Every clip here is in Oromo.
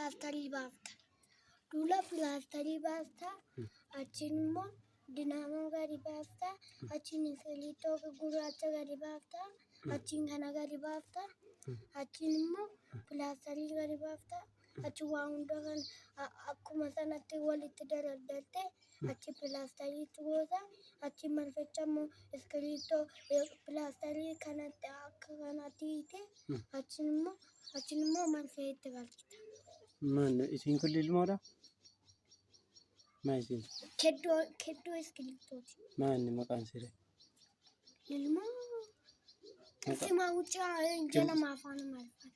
pilaastarii baafta. Duula pilaastarii baafta. Achiin immoo dinaamoo gadi baafta. Achiin iskiriiptoo gurraacha gadi baafta. Achiin kana gadi baafta. Achiin immoo pilaastarii gadi baafta. Achi waan hunda kan akkuma sanatti walitti daraddarte achi pilaastariitti goota. Achi marficha immoo iskiriiptoo pilaastarii kanatti akka kanatti hiite achiin immoo marfee itti galchita. Man isin kun ilmoodha? Maa isin? Keddoo iskiriiptooti. Maanni maqaan siree? Ilmoo qilxii wuccaa jedhama afaan Amaariffaan.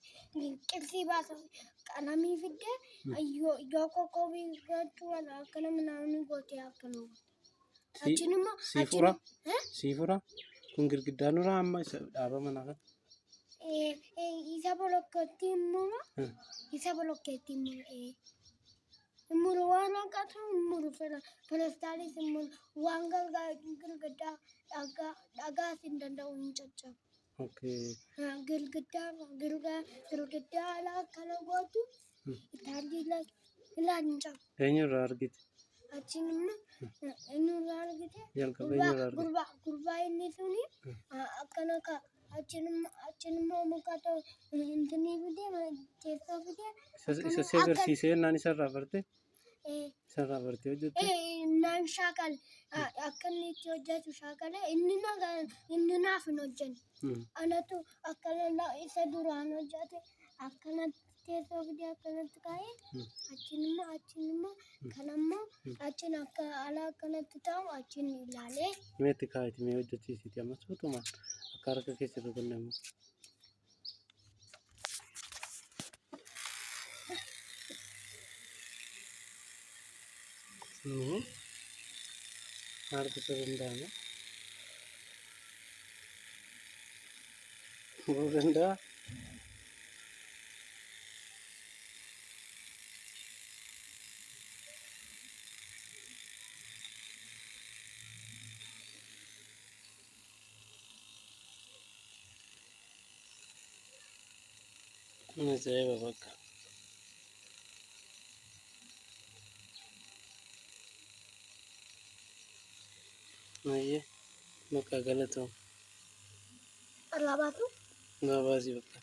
Qilxii baasa qalamii fiddee yoo qoqqoobii gochuu akkana naannoo gootee akkana. Achiin immoo siifura kun girgiddaan irraa amma dhaaba mana kan. Isa bolokkeetti immoo waan akkatu immoo pilastaalis immoo waan girgiddaa dhagaa hin danda'u hin caccabu. Okay. Girgiddaa alaa akkana gootu itaalii ilaa hin cabu. Eenyurraa argite? Achiin immoo eenyurraa argite? Jalqaba eenyurraa argite? Gurbaa inni suni akkana achiin immoo muka intinii fidee teessoo fidee. Isa si agarsiisee naan isarraa barte? Isarraa barte hojjette? Naan shaakale akka inni itti hojjetu shaakale inni naaf hin hojjenne. Anatu akkana isa duraan hojjete akkanatti teessoo fidee akkanatti kaa'ee achiin immoo kanammoo achiin akka alaa akkanatti taa'u achiin ilaalee. Meetti kaa'eeti mee hojjechiisiti ammas utuma akka harka keessatti kennamu. Harka danda'ama. Danda'a. Ajaa'iba bakka. Mayyee bakka galatoom. Alaabaatu? Alaabaasii bakka.